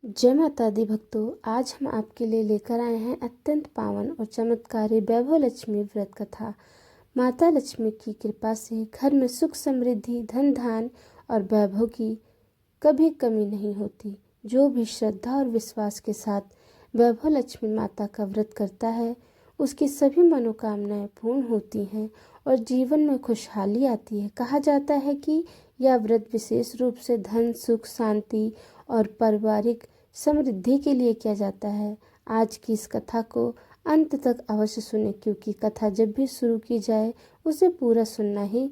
जय माता दी भक्तों, आज हम आपके लिए लेकर आए हैं अत्यंत पावन और चमत्कारी वैभव लक्ष्मी व्रत कथा। माता लक्ष्मी की कृपा से घर में सुख समृद्धि धन धान और वैभव की कभी कमी नहीं होती। जो भी श्रद्धा और विश्वास के साथ वैभव लक्ष्मी माता का व्रत करता है उसकी सभी मनोकामनाएं पूर्ण होती हैं और जीवन में खुशहाली आती है। कहा जाता है कि यह व्रत विशेष रूप से धन सुख शांति और पारिवारिक समृद्धि के लिए किया जाता है। आज की इस कथा को अंत तक अवश्य सुने, क्योंकि कथा जब भी शुरू की जाए उसे पूरा सुनना ही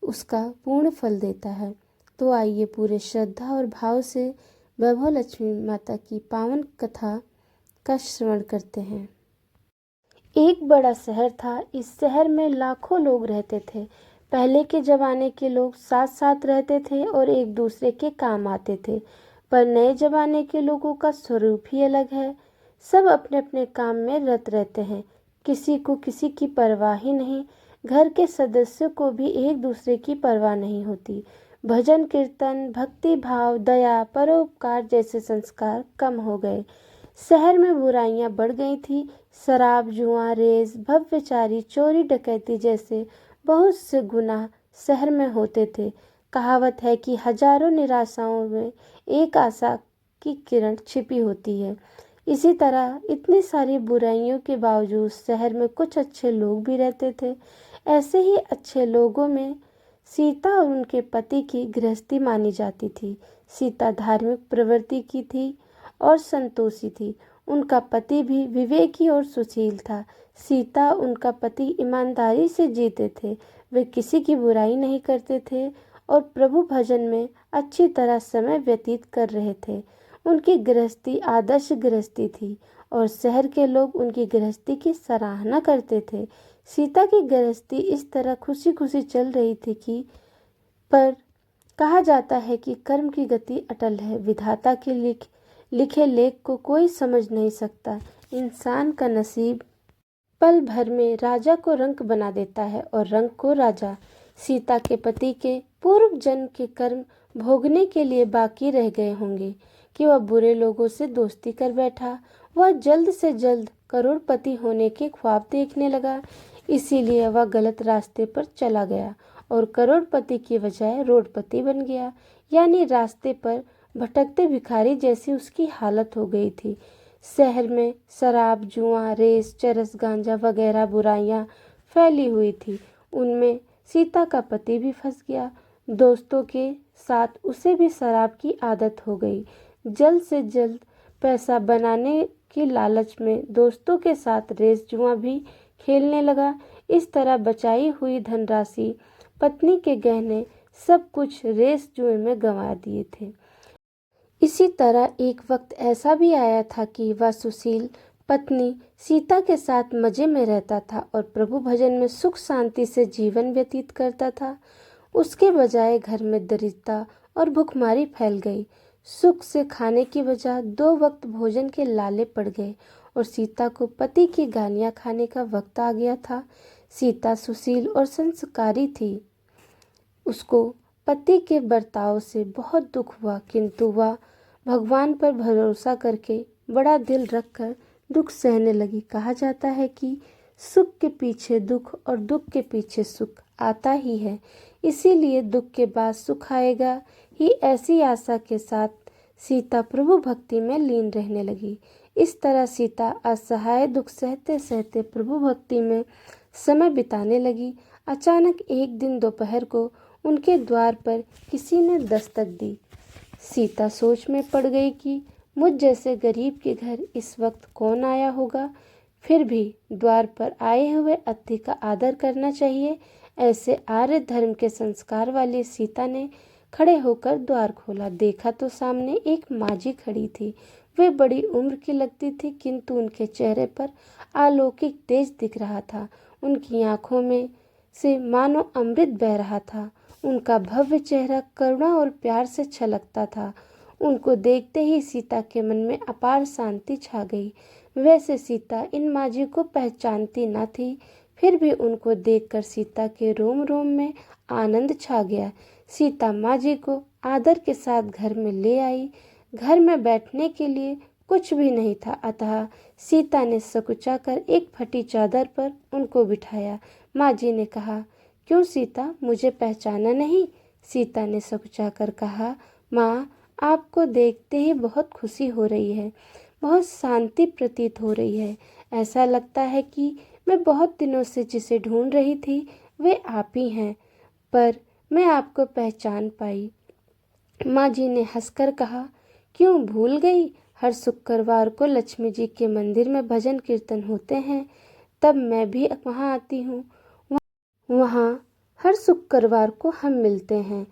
उसका पूर्ण फल देता है। तो आइए पूरे श्रद्धा और भाव से वैभव लक्ष्मी माता की पावन कथा का श्रवण करते हैं। एक बड़ा शहर था। इस शहर में लाखों लोग रहते थे। पहले के जमाने के लोग साथ साथ रहते थे और एक दूसरे के काम आते थे, पर नए जमाने के लोगों का स्वरूप ही अलग है। सब अपने अपने काम में रत रहते हैं, किसी को किसी की परवाह ही नहीं। घर के सदस्यों को भी एक दूसरे की परवाह नहीं होती। भजन कीर्तन भक्ति भाव दया परोपकार जैसे संस्कार कम हो गए। शहर में बुराइयां बढ़ गई थी। शराब जुआ रेस भव्यचारी चोरी डकैती जैसे बहुत से गुनाह शहर में होते थे। कहावत है कि हजारों निराशाओं में एक आशा की किरण छिपी होती है। इसी तरह इतनी सारी बुराइयों के बावजूद शहर में कुछ अच्छे लोग भी रहते थे। ऐसे ही अच्छे लोगों में सीता और उनके पति की गृहस्थी मानी जाती थी। सीता धार्मिक प्रवृत्ति की थी और संतोषी थी। उनका पति भी विवेकी और सुशील था। सीता उनका पति ईमानदारी से जीते थे। वे किसी की बुराई नहीं करते थे और प्रभु भजन में अच्छी तरह समय व्यतीत कर रहे थे। उनकी गृहस्थी आदर्श गृहस्थी थी और शहर के लोग उनकी गृहस्थी की सराहना करते थे। सीता की गृहस्थी इस तरह खुशी खुशी चल रही थी कि पर कहा जाता है कि कर्म की गति अटल है। विधाता के लिखे लेख को कोई समझ नहीं सकता। इंसान का नसीब पल भर में राजा को रंक बना देता है और रंक को राजा। सीता के पति के पूर्व जन्म के कर्म भोगने के लिए बाकी रह गए होंगे कि वह बुरे लोगों से दोस्ती कर बैठा। वह जल्द से जल्द करोड़पति होने के ख्वाब देखने लगा, इसीलिए वह गलत रास्ते पर चला गया और करोड़पति की बजाय रोडपति बन गया, यानी रास्ते पर भटकते भिखारी जैसी उसकी हालत हो गई थी। शहर में शराब जुआ रेस चरस गांजा वगैरह बुराइयां फैली हुई थी। उनमें सीता का पति भी फंस गया। दोस्तों के साथ उसे भी शराब की आदत हो गई। जल्द से जल्द पैसा बनाने की लालच में दोस्तों के साथ रेस जुआ भी खेलने लगा। इस तरह बचाई हुई धनराशि पत्नी के गहने सब कुछ रेस जुए में गंवा दिए थे। इसी तरह एक वक्त ऐसा भी आया था कि वह सुशील पत्नी सीता के साथ मजे में रहता था और प्रभु भजन में सुख शांति से जीवन व्यतीत करता था। उसके बजाय घर में दरिद्रता और भुखमरी फैल गई। सुख से खाने की बजाय 2 वक्त भोजन के लाले पड़ गए और सीता को पति की गालियां खाने का वक्त आ गया था। सीता सुशील और संस्कारी थी। उसको पति के बर्ताव से बहुत दुख हुआ, किंतु वह भगवान पर भरोसा करके बड़ा दिल रखकर दुख सहने लगी। कहा जाता है कि सुख के पीछे दुख और दुख के पीछे सुख आता ही है, इसीलिए दुख के बाद सुख आएगा ही, ऐसी आशा के साथ सीता प्रभु भक्ति में लीन रहने लगी। इस तरह सीता असहाय दुख सहते सहते प्रभु भक्ति में समय बिताने लगी। अचानक एक दिन दोपहर को उनके द्वार पर किसी ने दस्तक दी। सीता सोच में पड़ गई कि मुझ जैसे गरीब के घर इस वक्त कौन आया होगा। फिर भी द्वार पर आए हुए अतिथि का आदर करना चाहिए। ऐसे आर्य धर्म के संस्कार वाली सीता ने खड़े होकर द्वार खोला। देखा तो सामने एक माझी खड़ी थी। वे बड़ी उम्र की लगती थी, किंतु उनके चेहरे पर अलौकिक तेज दिख रहा था। उनकी आंखों में से मानो अमृत बह रहा था। उनका भव्य चेहरा करुणा और प्यार से छलकता था। उनको देखते ही सीता के मन में अपार शांति छा गई। वैसे सीता इन माझी को पहचानती न थी, फिर भी उनको देखकर सीता के रोम रोम में आनंद छा गया। सीता माझी को आदर के साथ घर में ले आई। घर में बैठने के लिए कुछ भी नहीं था, अतः सीता ने सकुचाकर एक फटी चादर पर उनको बिठाया। माँ जी ने कहा, क्यों सीता, मुझे पहचाना नहीं? सीता ने सकुचाकर कहा, माँ, आपको देखते ही बहुत खुशी हो रही है, बहुत शांति प्रतीत हो रही है। ऐसा लगता है कि मैं बहुत दिनों से जिसे ढूंढ रही थी वे आप ही हैं, पर मैं आपको पहचान पाई। माँ जी ने हंसकर कहा, क्यों भूल गई? हर शुक्रवार को लक्ष्मी जी के मंदिर में भजन कीर्तन होते हैं, तब मैं भी वहाँ आती हूँ। वहाँ हर शुक्रवार को हम मिलते हैं।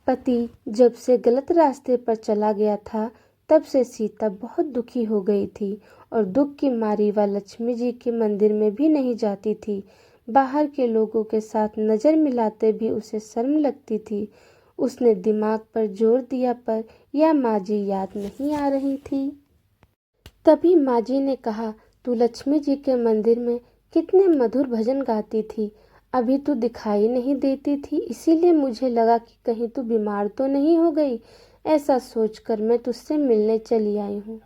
पति जब से गलत रास्ते पर चला गया था, तब से सीता बहुत दुखी हो गई थी और दुख की मारी वह लक्ष्मी जी के मंदिर में भी नहीं जाती थी। बाहर के लोगों के साथ नज़र मिलाते भी उसे शर्म लगती थी। उसने दिमाग पर जोर दिया, पर यह माँ जी याद नहीं आ रही थी। तभी माँ जी ने कहा, तू लक्ष्मी जी के मंदिर में कितने मधुर भजन गाती थी, अभी तू दिखाई नहीं देती थी, इसीलिए मुझे लगा कि कहीं तू बीमार तो नहीं हो गई। ऐसा सोचकर मैं तुझसे मिलने चली आई हूँ।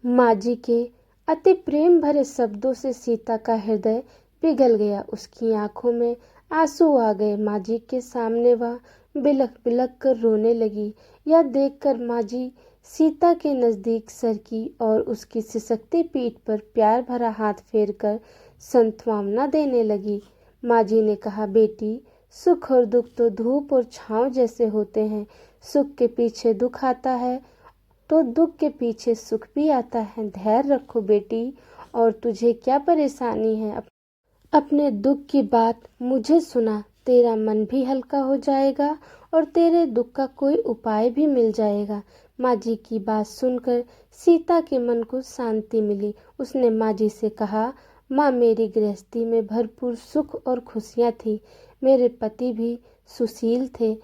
माँ जी के अति प्रेम भरे शब्दों से सीता का हृदय पिघल गया। उसकी आंखों में आंसू आ गए। माँ जी के सामने वह बिलख बिलख कर रोने लगी। यह देखकर माँ जी सीता के नज़दीक सरकी और उसकी सिसकती पीठ पर प्यार भरा हाथ फेरकर सांत्वना देने लगी। माँ जी ने कहा, बेटी, सुख और दुख तो धूप और छांव जैसे होते हैं। सुख के पीछे दुख आता है तो दुख के पीछे सुख भी आता है। धैर्य रखो बेटी। और तुझे क्या परेशानी है? अपने दुख की बात मुझे सुना, तेरा मन भी हल्का हो जाएगा और तेरे दुख का कोई उपाय भी मिल जाएगा। माँ जी की बात सुनकर सीता के मन को शांति मिली। उसने माँ जी से कहा, माँ, मेरी गृहस्थी में भरपूर सुख और खुशियाँ थी। मेरे पति भी सुशील थे।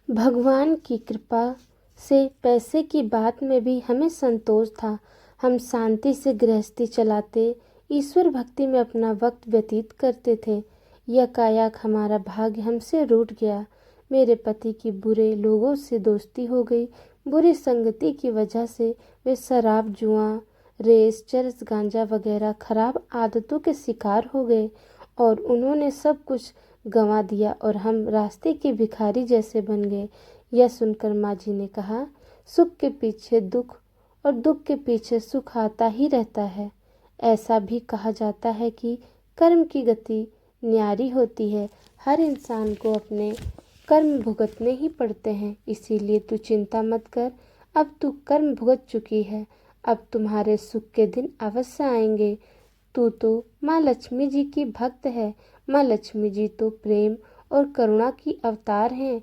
भगवान की कृपा से पैसे की बात में भी हमें संतोष था। हम शांति से गृहस्थी चलाते, ईश्वर भक्ति में अपना वक्त व्यतीत करते थे। यकायक हमारा भाग्य हमसे रूठ गया। मेरे पति की बुरे लोगों से दोस्ती हो गई। बुरी संगति की वजह से वे शराब, जुआ, रेस, चरस, गांजा वगैरह खराब आदतों के शिकार हो गए और उन्होंने सब कुछ गंवा दिया और हम रास्ते के भिखारी जैसे बन गए। यह सुनकर माँ जी ने कहा, सुख के पीछे दुख और दुख के पीछे सुख आता ही रहता है। ऐसा भी कहा जाता है कि कर्म की गति न्यारी होती है। हर इंसान को अपने कर्म भुगतने ही पड़ते हैं, इसीलिए तू चिंता मत कर। अब तू कर्म भुगत चुकी है, अब तुम्हारे सुख के दिन अवश्य आएंगे। तू तो माँ लक्ष्मी जी की भक्त है। माँ लक्ष्मी जी तो प्रेम और करुणा की अवतार हैं।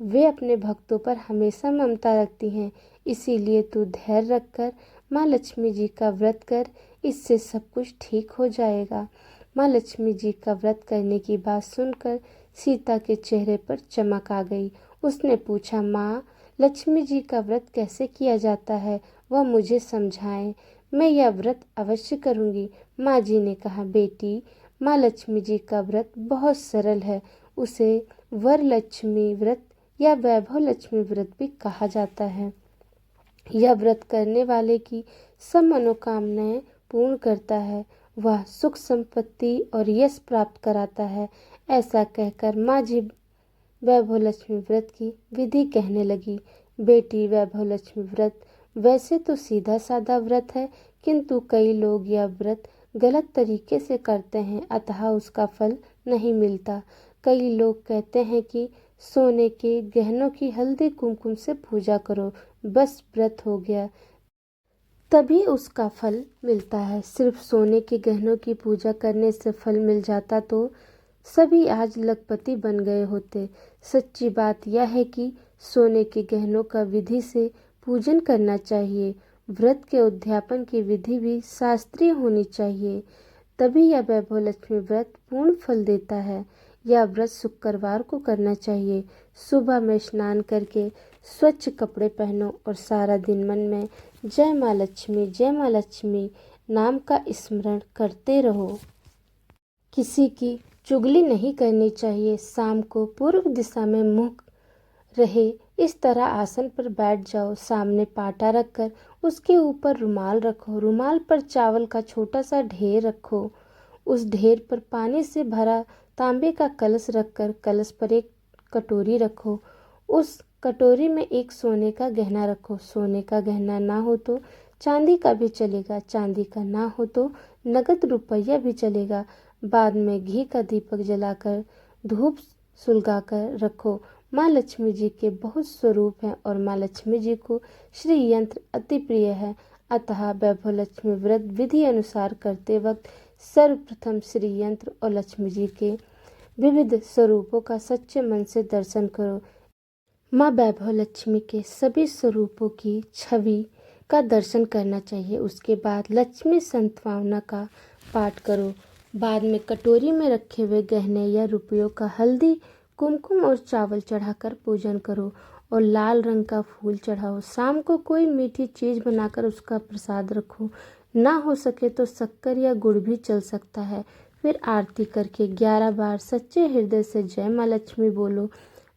वे अपने भक्तों पर हमेशा ममता रखती हैं। इसीलिए तू धैर्य रखकर माँ लक्ष्मी जी का व्रत कर, इससे सब कुछ ठीक हो जाएगा। माँ लक्ष्मी जी का व्रत करने की बात सुनकर सीता के चेहरे पर चमक आ गई। उसने पूछा, माँ, लक्ष्मी जी का व्रत कैसे किया जाता है, वह मुझे समझाएं। मैं यह व्रत अवश्य करूँगी। माँ जी ने कहा, बेटी, माँ लक्ष्मी जी का व्रत बहुत सरल है। उसे वरलक्ष्मी व्रत या वैभव लक्ष्मी व्रत भी कहा जाता है। यह व्रत करने वाले की सब मनोकामनाएं पूर्ण करता है। वह सुख संपत्ति और यश प्राप्त कराता है। ऐसा कहकर माँ जी वैभव लक्ष्मी व्रत की विधि कहने लगी। बेटी, वैभव लक्ष्मी व्रत वैसे तो सीधा साधा व्रत है, किंतु कई लोग यह व्रत गलत तरीके से करते हैं, अतः उसका फल नहीं मिलता। कई लोग कहते हैं कि सोने के गहनों की हल्दी कुमकुम से पूजा करो, बस व्रत हो गया, तभी उसका फल मिलता है। सिर्फ सोने के गहनों की पूजा करने से फल मिल जाता तो सभी आज लखपति बन गए होते। सच्ची बात यह है कि सोने के गहनों का विधि से पूजन करना चाहिए। व्रत के उद्यापन की विधि भी शास्त्रीय होनी चाहिए, तभी यह वैभव लक्ष्मी व्रत पूर्ण फल देता है। यह व्रत शुक्रवार को करना चाहिए। सुबह में स्नान करके स्वच्छ कपड़े पहनो और सारा दिन मन में जय माँ लक्ष्मी नाम का स्मरण करते रहो। किसी की चुगली नहीं करनी चाहिए। शाम को पूर्व दिशा में मुख रहे इस तरह आसन पर बैठ जाओ। सामने पाटा रखकर उसके ऊपर रुमाल रखो। रुमाल पर चावल का छोटा सा ढेर रखो। उस ढेर पर पानी से भरा तांबे का कलश रखकर कलश पर एक कटोरी रखो। उस कटोरी में एक सोने का गहना रखो। सोने का गहना ना हो तो चांदी का भी चलेगा। चांदी का ना हो तो नगद रुपया भी चलेगा। बाद में घी का दीपक जलाकर धूप सुलगाकर रखो। माँ लक्ष्मी जी के बहुत स्वरूप हैं और माँ लक्ष्मी जी को श्री यंत्र अति प्रिय है। अतः वैभव लक्ष्मी व्रत विधि अनुसार करते वक्त सर्वप्रथम श्री यंत्र और लक्ष्मी जी के विविध स्वरूपों का सच्चे मन से दर्शन करो। माँ वैभव लक्ष्मी के सभी स्वरूपों की छवि का दर्शन करना चाहिए। उसके बाद लक्ष्मी संतभावना का पाठ करो। बाद में कटोरी में रखे हुए गहने या रुपयों का हल्दी कुमकुम और चावल चढ़ाकर पूजन करो और लाल रंग का फूल चढ़ाओ। शाम को कोई मीठी चीज़ बनाकर उसका प्रसाद रखो। ना हो सके तो शक्कर या गुड़ भी चल सकता है। फिर आरती करके 11 बार सच्चे हृदय से जय माँ लक्ष्मी बोलो।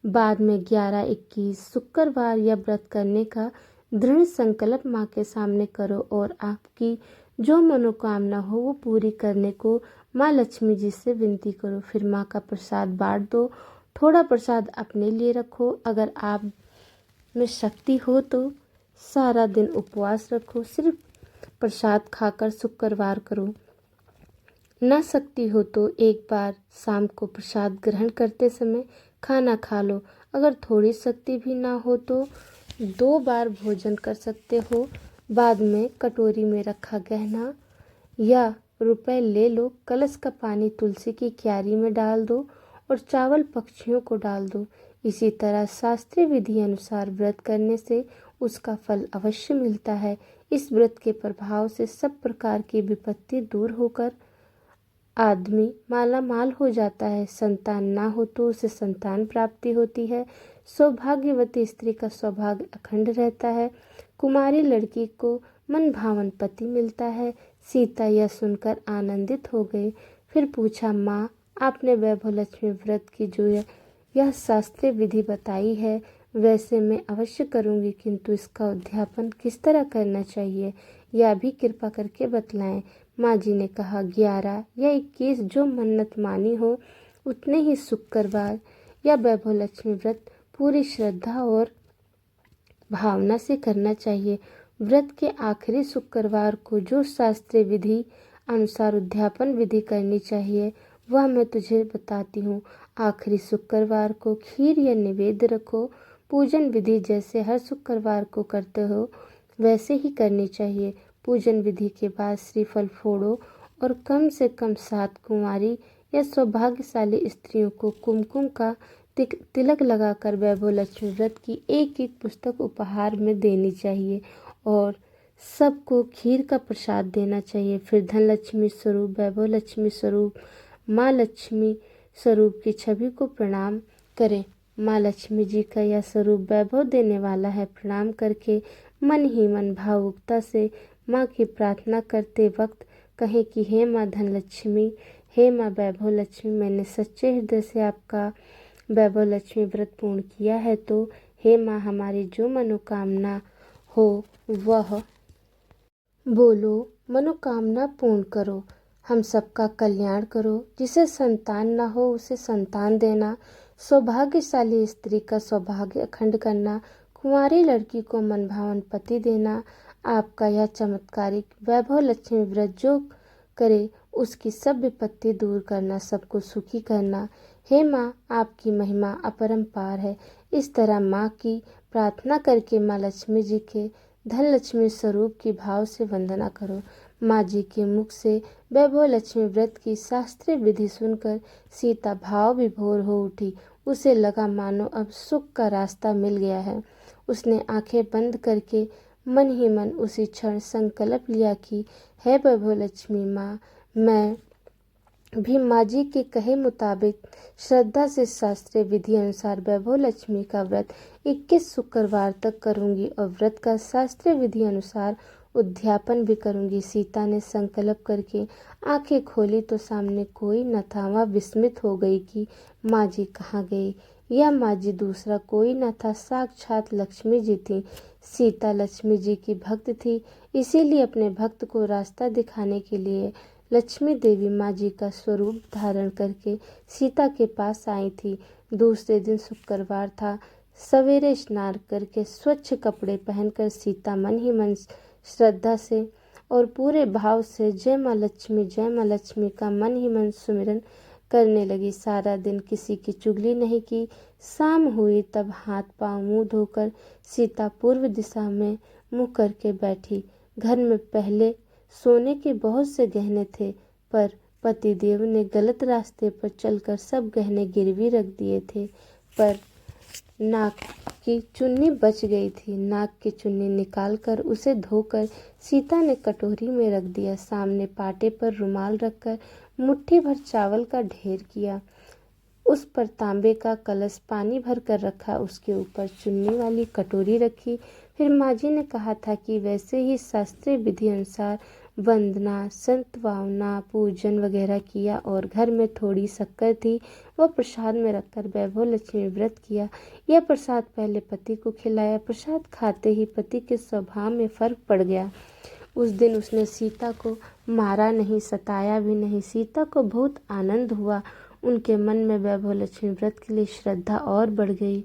बाद में 11, 21 शुक्रवार या व्रत करने का दृढ़ संकल्प माँ के सामने करो और आपकी जो मनोकामना हो वो पूरी करने को माँ लक्ष्मी जी से विनती करो। फिर माँ का प्रसाद बांट दो। थोड़ा प्रसाद अपने लिए रखो। अगर आप में शक्ति हो तो सारा दिन उपवास रखो। सिर्फ प्रसाद खाकर शुक्रवार करो। ना सकती हो तो एक बार शाम को प्रसाद ग्रहण करते समय खाना खा लो। अगर थोड़ी शक्ति भी ना हो तो 2 बार भोजन कर सकते हो। बाद में कटोरी में रखा गहना या रुपए ले लो। कलश का पानी तुलसी की क्यारी में डाल दो और चावल पक्षियों को डाल दो। इसी तरह शास्त्रीय विधि अनुसार व्रत करने से उसका फल अवश्य मिलता है। इस व्रत के प्रभाव से सब प्रकार की विपत्ति दूर होकर आदमी माला माल हो जाता है। संतान ना हो तो उसे संतान प्राप्ति होती है। सौभाग्यवती स्त्री का सौभाग्य अखंड रहता है। कुमारी लड़की को मन भावन पति मिलता है। सीता यह सुनकर आनंदित हो गई। फिर पूछा, माँ आपने वैभव लक्ष्मी व्रत की जो यह शास्त्रीय विधि बताई है वैसे मैं अवश्य करूँगी, किंतु इसका उद्यापन किस तरह करना चाहिए यह भी कृपा करके बतलाएं। माँ जी ने कहा, 11 या 21 जो मन्नत मानी हो उतने ही शुक्रवार या वैभव लक्ष्मी व्रत पूरी श्रद्धा और भावना से करना चाहिए। व्रत के आखिरी शुक्रवार को जो शास्त्रीय विधि अनुसार उद्यापन विधि करनी चाहिए वह मैं तुझे बताती हूँ। आखिरी शुक्रवार को खीर या निवेद्य रखो। पूजन विधि जैसे हर शुक्रवार को करते हो वैसे ही करनी चाहिए। पूजन विधि के बाद श्रीफल फोड़ो और कम से कम 7 कुंवारी या सौभाग्यशाली स्त्रियों को कुमकुम का तिलक लगाकर वैभव लक्ष्मी व्रत की एक पुस्तक उपहार में देनी चाहिए और सबको खीर का प्रसाद देना चाहिए। फिर धन लक्ष्मी स्वरूप, वैभव लक्ष्मी स्वरूप, माँ लक्ष्मी स्वरूप की छवि को प्रणाम करें। माँ लक्ष्मी जी का यह स्वरूप वैभव देने वाला है। प्रणाम करके मन ही मन भावुकता से माँ की प्रार्थना करते वक्त कहें कि हे माँ धन लक्ष्मी, हे माँ वैभव लक्ष्मी, मैंने सच्चे हृदय से आपका वैभव लक्ष्मी व्रत पूर्ण किया है, तो हे माँ हमारी जो मनोकामना हो वह बोलो, मनोकामना पूर्ण करो। हम सबका कल्याण करो। जिसे संतान ना हो उसे संतान देना, सौभाग्यशाली स्त्री का सौभाग्य अखंड करना, कुंवारी लड़की को मनभावन पति देना। आपका यह चमत्कारिक वैभव लक्ष्मी व्रत जो करे उसकी सब विपत्ति दूर करना, सबको सुखी करना। हे माँ आपकी महिमा अपरंपार है। इस तरह माँ की प्रार्थना करके माँ लक्ष्मी जी के धन लक्ष्मी स्वरूप की भाव से वंदना करो। माँ जी के मुख से वैभव लक्ष्मी व्रत की शास्त्रीय विधि सुनकर सीता भाव विभोर हो उठी। उसे लगा मानो अब सुख का रास्ता मिल गया है। उसने आंखें बंद करके मन ही मन उसी क्षण संकल्प लिया कि हे वैभव लक्ष्मी माँ, मैं भी माँ जी के कहे मुताबिक श्रद्धा से शास्त्रीय विधि अनुसार वैभव लक्ष्मी का व्रत 21 शुक्रवार तक करूँगी और व्रत का शास्त्रीय विधि अनुसार उद्यापन भी करूँगी। सीता ने संकल्प करके आंखें खोली तो सामने कोई न था। वह विस्मित हो गई कि माँ जी कहाँ गई। यह माँ जी दूसरा कोई न था, साक्षात लक्ष्मी जी थी। सीता लक्ष्मी जी की भक्त थी, इसीलिए अपने भक्त को रास्ता दिखाने के लिए लक्ष्मी देवी माँ जी का स्वरूप धारण करके सीता के पास आई थी। दूसरे दिन शुक्रवार था। सवेरे स्नान करके स्वच्छ कपड़े पहनकर सीता मन ही मन श्रद्धा से और पूरे भाव से जय माँ लक्ष्मी का मन ही मन सुमिरन करने लगी। सारा दिन किसी की चुगली नहीं की। शाम हुई तब हाथ पांव मुंह धोकर सीता पूर्व दिशा में मुंह करके बैठी। घर में पहले सोने के बहुत से गहने थे, पर पतिदेव ने गलत रास्ते पर चलकर सब गहने गिरवी रख दिए थे। पर नाक की चुन्नी बच गई थी। नाक की चुन्नी निकालकर उसे धोकर सीता ने कटोरी में रख दिया। सामने पाटे पर रुमाल रखकर मुट्ठी भर चावल का ढेर किया। उस पर तांबे का कलश पानी भर कर रखा। उसके ऊपर चुन्नी वाली कटोरी रखी। फिर माँ जी ने कहा था कि वैसे ही शास्त्रीय विधि अनुसार वंदना, संतवावना, पूजन वगैरह किया और घर में थोड़ी शक्कर थी, वह प्रसाद में रखकर वैभव लक्ष्मी व्रत किया। यह प्रसाद पहले पति को खिलाया। प्रसाद खाते ही पति के स्वभाव में फर्क पड़ गया। उस दिन उसने सीता को मारा नहीं, सताया भी नहीं। सीता को बहुत आनंद हुआ। उनके मन में वैभव लक्ष्मी व्रत के लिए श्रद्धा और बढ़ गई।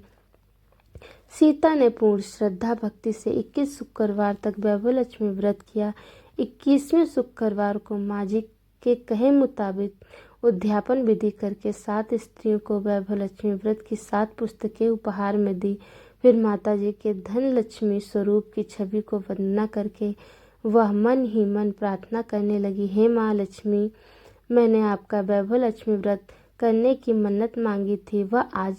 सीता ने पूर्ण श्रद्धा भक्ति से 21 शुक्रवार तक वैभव लक्ष्मी व्रत किया। 21वें शुक्रवार को माँ जी के कहे मुताबिक उद्यापन विधि करके 7 स्त्रियों को वैभव लक्ष्मी व्रत की 7 पुस्तकें उपहार में दी। फिर माता जी के धन लक्ष्मी स्वरूप की छवि को वंदना करके वह मन ही मन प्रार्थना करने लगी, हे माँ लक्ष्मी, मैंने आपका वैभव लक्ष्मी व्रत करने की मन्नत मांगी थी, वह आज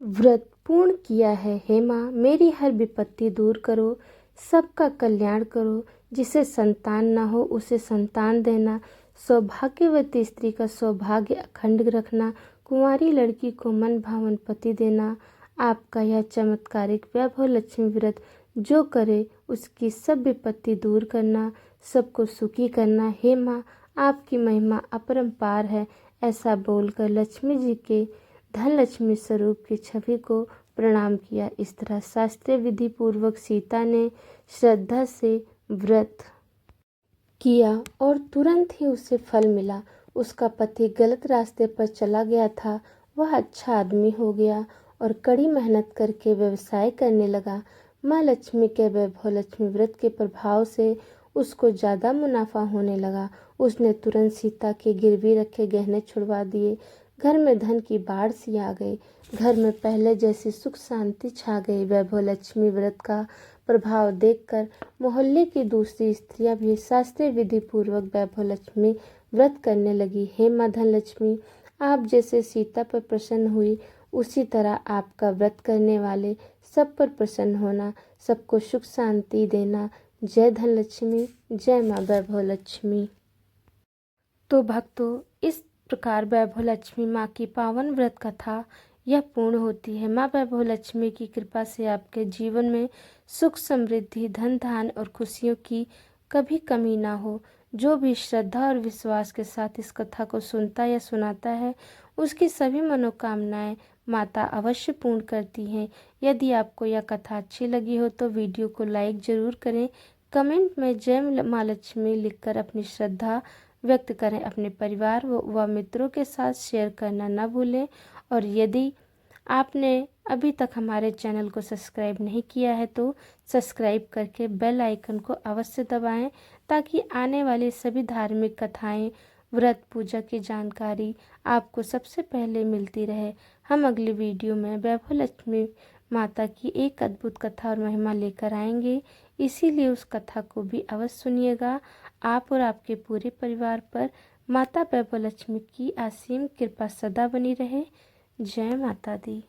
व्रत पूर्ण किया है। हे माँ, मेरी हर विपत्ति दूर करो, सबका कल्याण करो। जिसे संतान न हो उसे संतान देना, सौभाग्यवती स्त्री का सौभाग्य अखंड रखना, कुंवारी लड़की को मन भावन पति देना। आपका यह चमत्कारिक वैभव लक्ष्मी व्रत जो करे उसकी सब विपत्ति दूर करना, सबको सुखी करना। हे माँ, आपकी महिमा अपरंपार है। ऐसा बोलकर लक्ष्मी जी के धन लक्ष्मी स्वरूप की छवि को प्रणाम किया। इस तरह शास्त्रीय विधि पूर्वक सीता ने श्रद्धा से व्रत किया और तुरंत ही उसे फल मिला। उसका पति गलत रास्ते पर चला गया था, वह अच्छा आदमी हो गया और कड़ी मेहनत करके व्यवसाय करने लगा। माँ लक्ष्मी के वैभव लक्ष्मी व्रत के प्रभाव से उसको ज़्यादा मुनाफा होने लगा। उसने तुरंत सीता के गिरवी रखे गहने छुड़वा दिए। घर में धन की बाढ़ सी आ गई। घर में पहले जैसी सुख शांति छा गई। वैभव लक्ष्मी व्रत का प्रभाव देखकर मोहल्ले की दूसरी स्त्रियां भी शास्त्रीय विधि पूर्वक वैभव लक्ष्मी व्रत करने लगी। हे माँ धन लक्ष्मी, आप जैसे सीता पर प्रसन्न हुई, उसी तरह आपका व्रत करने वाले सब पर प्रसन्न होना, सबको सुख शांति देना। जय धन लक्ष्मी, जय माँ वैभव लक्ष्मी। तो भक्तों, इस प्रकार वैभव लक्ष्मी माँ की पावन व्रत कथा यह पूर्ण होती है। माँ वैभव लक्ष्मी की कृपा से आपके जीवन में सुख समृद्धि, धन धान और खुशियों की कभी कमी ना हो। जो भी श्रद्धा और विश्वास के साथ इस कथा को सुनता या सुनाता है, उसकी सभी मनोकामनाएं माता अवश्य पूर्ण करती हैं। यदि आपको यह कथा अच्छी लगी हो तो वीडियो को लाइक ज़रूर करें। कमेंट में जय माँ लक्ष्मी लिखकर अपनी श्रद्धा व्यक्त करें। अपने परिवार व मित्रों के साथ शेयर करना न भूलें। और यदि आपने अभी तक हमारे चैनल को सब्सक्राइब नहीं किया है तो सब्सक्राइब करके बेल आइकन को अवश्य दबाएं, ताकि आने वाली सभी धार्मिक कथाएं, व्रत पूजा की जानकारी आपको सबसे पहले मिलती रहे। हम अगली वीडियो में वैभव लक्ष्मी माता की एक अद्भुत कथा और महिमा लेकर आएंगे, इसीलिए उस कथा को भी अवश्य सुनिएगा। आप और आपके पूरे परिवार पर माता वैभव लक्ष्मी की असीम कृपा सदा बनी रहे। जय माता दी।